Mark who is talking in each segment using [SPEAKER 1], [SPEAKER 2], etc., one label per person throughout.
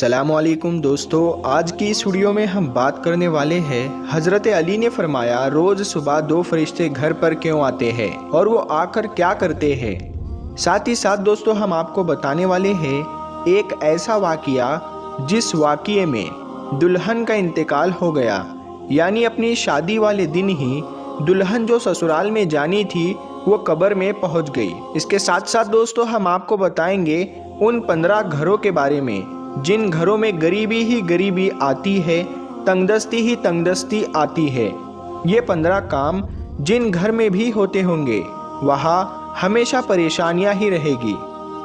[SPEAKER 1] अस्सलामुअलैकुम दोस्तों, आज की इस वीडियो में हम बात करने वाले हैं हज़रत अली ने फरमाया रोज़ सुबह दो फरिश्ते घर पर क्यों आते हैं और वो आकर क्या करते हैं। साथ ही साथ दोस्तों हम आपको बताने वाले हैं एक ऐसा वाक़या जिस वाक़ये में दुल्हन का इंतकाल हो गया, यानी अपनी शादी वाले दिन ही दुल्हन जो ससुराल में जानी थी वो कब्र में पहुंच गई। इसके साथ साथ दोस्तों हम आपको बताएंगे उन 15 घरों के बारे में जिन घरों में गरीबी ही गरीबी आती है, तंगदस्ती ही तंगदस्ती आती है। ये 15 काम जिन घर में भी होते होंगे वहाँ हमेशा परेशानियाँ ही रहेगी।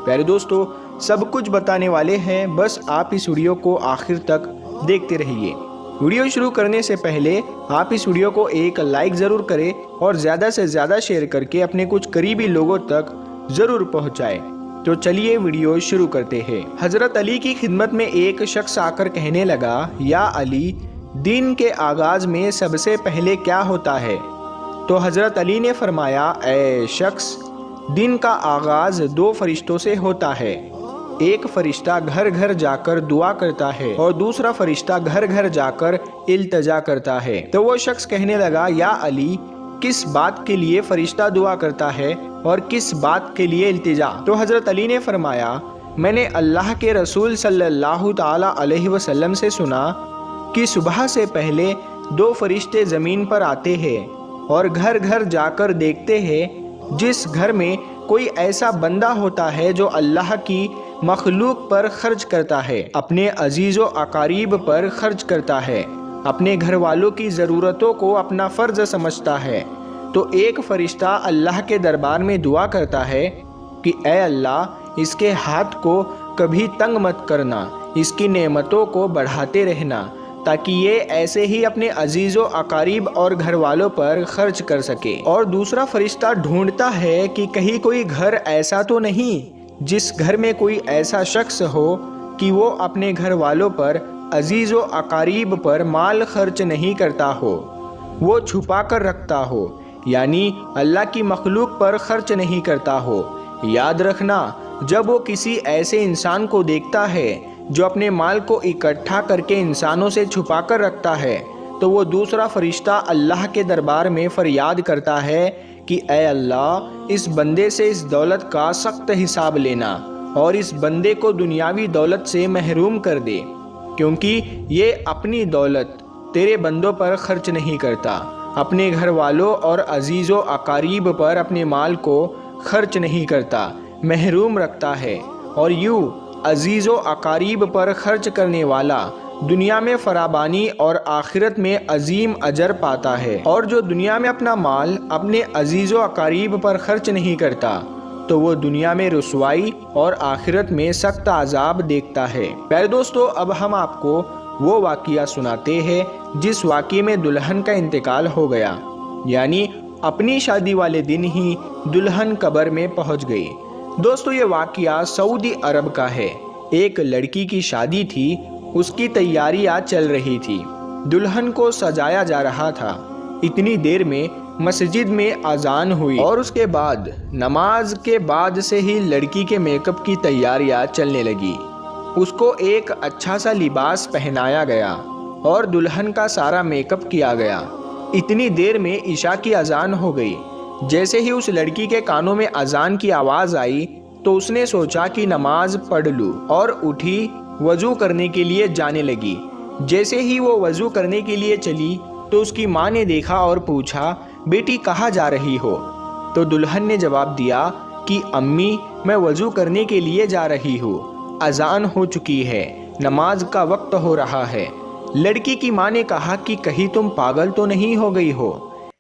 [SPEAKER 1] प्यारे दोस्तों सब कुछ बताने वाले हैं, बस आप इस वीडियो को आखिर तक देखते रहिए। वीडियो शुरू करने से पहले आप इस वीडियो को एक लाइक ज़रूर करें और ज़्यादा से ज़्यादा शेयर करके अपने कुछ करीबी लोगों तक ज़रूर पहुँचाएँ। तो चलिए वीडियो शुरू करते हैं। हज़रत अली की खिदमत में एक शख्स आकर कहने लगा, या अली, दिन के आगाज़ में सबसे पहले क्या होता है? तो हज़रत अली ने फरमाया, ऐ शख्स, दिन का आगाज़ 2 फरिश्तों से होता है। एक फरिश्ता घर घर जाकर दुआ करता है और दूसरा फरिश्ता घर घर जाकर इल्तिजा करता है। तो वो शख्स कहने लगा, या अली, किस बात के लिए फरिश्ता दुआ करता है और किस बात के लिए इल्तिजा? तो हज़रत अली ने फरमाया, मैंने अल्लाह के रसूल सल्लल्लाहु ताला अलैहि वसल्लम से सुना कि सुबह से पहले 2 फरिश्ते ज़मीन पर आते हैं और घर घर जाकर देखते हैं जिस घर में कोई ऐसा बंदा होता है जो अल्लाह की मखलूक पर खर्च करता है, अपने अजीज़ व अकारीब पर खर्च करता है, अपने घर वालों की ज़रूरतों को अपना फ़र्ज़ समझता है, तो एक फ़रिश्ता अल्लाह के दरबार में दुआ करता है कि ऐ अल्लाह, इसके हाथ को कभी तंग मत करना, इसकी नेमतों को बढ़ाते रहना ताकि ये ऐसे ही अपने अजीज़ व अकारीब और घर वालों पर खर्च कर सके। और दूसरा फ़रिश्ता ढूंढता है कि कहीं कोई घर ऐसा तो नहीं जिस घर में कोई ऐसा शख्स हो कि वो अपने घर वालों पर, अजीज़ व अकारीब पर माल खर्च नहीं करता हो, वो छुपा कर रखता हो, यानी अल्लाह की मखलूक पर खर्च नहीं करता हो। याद रखना, जब वो किसी ऐसे इंसान को देखता है जो अपने माल को इकट्ठा करके इंसानों से छुपा कर रखता है, तो वो दूसरा फरिश्ता अल्लाह के दरबार में फरियाद करता है कि ऐ अल्लाह, इस बंदे से इस दौलत का सख्त हिसाब लेना और इस बंदे को दुनियावी दौलत से महरूम कर दे, क्योंकि ये अपनी दौलत तेरे बंदों पर खर्च नहीं करता, अपने घर वालों और अजीज़ व अकारीब पर अपने माल को खर्च नहीं करता, महरूम रखता है। और यूँ अजीज़ व अकारीब पर खर्च करने वाला दुनिया में फराबानी और आखिरत में अजीम अजर पाता है, और जो दुनिया में अपना माल अपने अजीज़ व अकारीब पर खर्च नहीं करता तो वो दुनिया में रुसवाई और आखिरत में सख्त अजाब देखता है। प्यारे दोस्तों अब हम आपको वो वाक़या सुनाते हैं जिस वाक़ये में दुल्हन का इंतकाल हो गया, यानी अपनी शादी वाले दिन ही दुल्हन कब्र में पहुंच गई। दोस्तों ये वाक़या सऊदी अरब का है। एक लड़की की शादी थी, उसकी तैयारियां चल रही थी, दुल्हन को सजाया जा रहा था। इतनी देर में मस्जिद में अजान हुई और उसके बाद नमाज के बाद से ही लड़की के मेकअप की तैयारियां चलने लगी। उसको एक अच्छा सा लिबास पहनाया गया और दुल्हन का सारा मेकअप किया गया। इतनी देर में इशा की अजान हो गई। जैसे ही उस लड़की के कानों में अजान की आवाज़ आई तो उसने सोचा कि नमाज पढ़ लूँ और उठी, वज़ू करने के लिए जाने लगी। जैसे ही वो वज़ू करने के लिए चली तो उसकी माँ ने देखा और पूछा, बेटी कहाँ जा रही हो? तो दुल्हन ने जवाब दिया कि अम्मी, मैं वज़ू करने के लिए जा रही हूँ, अजान हो चुकी है, नमाज का वक्त हो रहा है। लड़की की माँ ने कहा कि कहीं तुम पागल तो नहीं हो गई हो?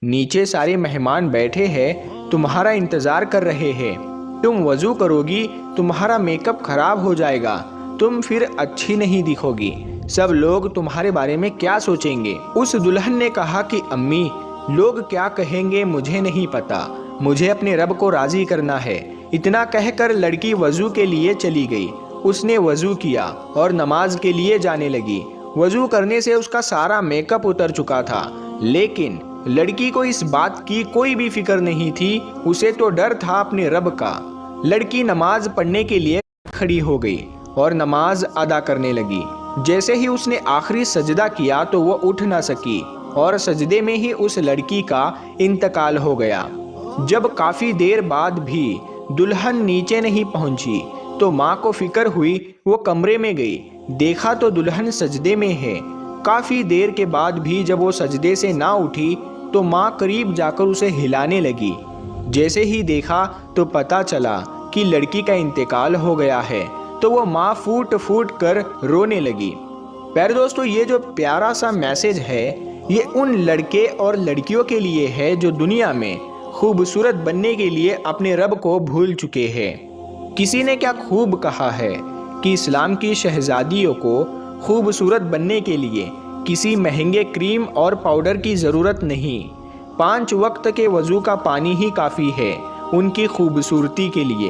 [SPEAKER 1] नीचे सारे मेहमान बैठे हैं, तुम्हारा इंतज़ार कर रहे हैं, तुम वज़ू करोगी, तुम्हारा मेकअप खराब हो जाएगा, तुम फिर अच्छी नहीं दिखोगी, सब लोग तुम्हारे बारे में क्या सोचेंगे? उस दुल्हन ने कहा कि अम्मी, लोग क्या कहेंगे मुझे नहीं पता, मुझे अपने रब को राज़ी करना है। इतना कहकर लड़की वज़ू के लिए चली गई। उसने वज़ू किया और नमाज के लिए जाने लगी। वज़ू करने से उसका सारा मेकअप उतर चुका था, लेकिन लड़की को इस बात की कोई भी फिक्र नहीं थी, उसे तो डर था अपने रब का। लड़की नमाज पढ़ने के लिए खड़ी हो गई اور نماز ادا کرنے لگی۔ جیسے ہی اس نے آخری سجدہ کیا تو وہ اٹھ نہ سکی اور سجدے میں ہی اس لڑکی کا انتقال ہو گیا۔ جب کافی دیر بعد بھی دلہن نیچے نہیں پہنچی تو ماں کو فکر ہوئی، وہ کمرے میں گئی، دیکھا تو دلہن سجدے میں ہے۔ کافی دیر کے بعد بھی جب وہ سجدے سے نہ اٹھی تو ماں قریب جا کر اسے ہلانے لگی۔ جیسے ہی دیکھا تو پتہ چلا کہ لڑکی کا انتقال ہو گیا ہے تو وہ ماں پھوٹ پھوٹ کر رونے لگی۔ پیارے دوستو، یہ جو پیارا سا میسج ہے یہ ان لڑکے اور لڑکیوں کے لیے ہے جو دنیا میں خوبصورت بننے کے لیے اپنے رب کو بھول چکے ہیں۔ کسی نے کیا خوب کہا ہے کہ اسلام کی شہزادیوں کو خوبصورت بننے کے لیے کسی مہنگے کریم اور پاؤڈر کی ضرورت نہیں، 5 وقت کے وضو کا پانی ہی کافی ہے ان کی خوبصورتی کے لیے۔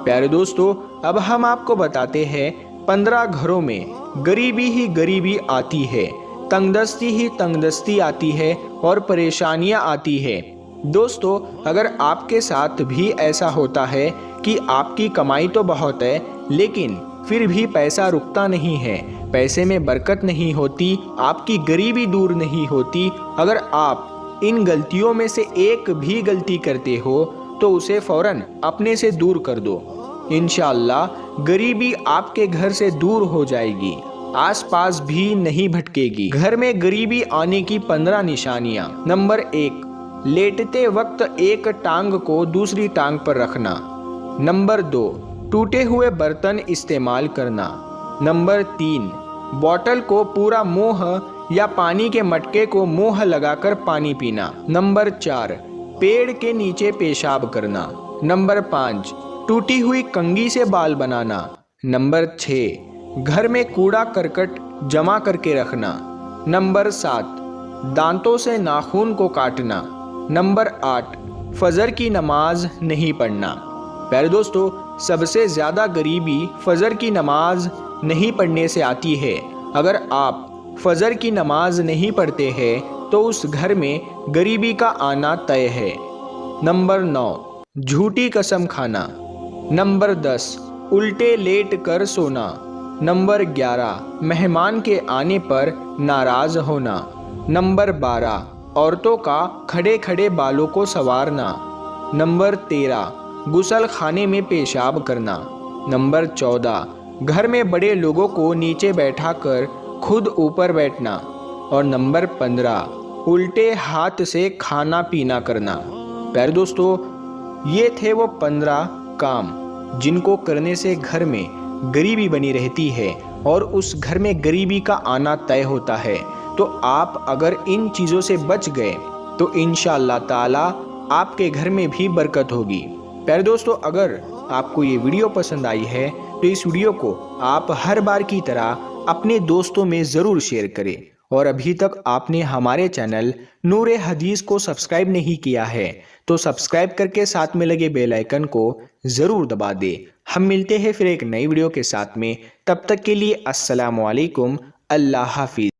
[SPEAKER 1] پیارے دوستو، اب ہم آپ کو بتاتے ہیں 15 گھروں میں غریبی ہی غریبی آتی ہے، تنگ دستی ہی تنگ دستی آتی ہے اور پریشانیاں آتی ہے۔ دوستو، اگر آپ کے ساتھ بھی ایسا ہوتا ہے کہ آپ کی کمائی تو بہت ہے لیکن پھر بھی پیسہ رکتا نہیں ہے، پیسے میں برکت نہیں ہوتی، آپ کی غریبی دور نہیں ہوتی، اگر آپ ان غلطیوں میں سے ایک بھی غلطی کرتے ہو تو اسے فوراً اپنے سے دور کر دو۔ انشاءاللہ غریبی آپ کے گھر سے دور ہو جائے گی، آس پاس بھی نہیں بھٹکے گی۔ گھر میں غریبی آنے کی 15 نشانیاں۔ نمبر 1، لیٹتے وقت ایک ٹانگ کو دوسری ٹانگ پر رکھنا۔ نمبر 2، ٹوٹے ہوئے برتن استعمال کرنا۔ نمبر 3، بوتل کو پورا منہ یا پانی کے مٹکے کو منہ لگا کر پانی پینا۔ نمبر 4، پیڑ کے نیچے پیشاب کرنا۔ نمبر 5، ٹوٹی ہوئی کنگھی سے بال بنانا۔ نمبر 6، گھر میں کوڑا کرکٹ جمع کر کے رکھنا۔ نمبر 7، دانتوں سے ناخن کو کاٹنا۔ نمبر 8، فجر کی نماز نہیں پڑھنا۔ پیارے دوستو، سب سے زیادہ غریبی فجر کی نماز نہیں پڑھنے سے آتی ہے۔ اگر آپ فجر کی نماز نہیں پڑھتے ہیں تو اس گھر میں غریبی کا آنا طے ہے۔ نمبر 9، جھوٹی قسم کھانا۔ نمبر 10، الٹے لیٹ کر سونا۔ نمبر 11، مہمان کے آنے پر ناراض ہونا۔ نمبر 12، عورتوں کا کھڑے کھڑے بالوں کو سنوارنا۔ نمبر 13، غسل خانے میں پیشاب کرنا۔ نمبر 14، گھر میں بڑے لوگوں کو نیچے بیٹھا کر خود اوپر بیٹھنا۔ اور نمبر 15، الٹے ہاتھ سے کھانا پینا کرنا۔ پیارے دوستو، یہ تھے وہ 15 کام جن کو کرنے سے گھر میں غریبی بنی رہتی ہے اور اس گھر میں غریبی کا آنا طے ہوتا ہے۔ تو آپ اگر ان چیزوں سے بچ گئے تو انشاءاللہ تعالی آپ کے گھر میں بھی برکت ہوگی۔ پیارے دوستو، اگر آپ کو یہ ویڈیو پسند آئی ہے تو اس ویڈیو کو آپ ہر بار کی طرح اپنے دوستوں میں ضرور شیئر کریں، اور ابھی تک آپ نے ہمارے چینل نور حدیث کو سبسکرائب نہیں کیا ہے تو سبسکرائب کر کے ساتھ میں لگے بیل آئیکن کو ضرور دبا دیں۔ ہم ملتے ہیں پھر ایک نئی ویڈیو کے ساتھ میں، تب تک کے لیے السلام علیکم، اللہ حافظ۔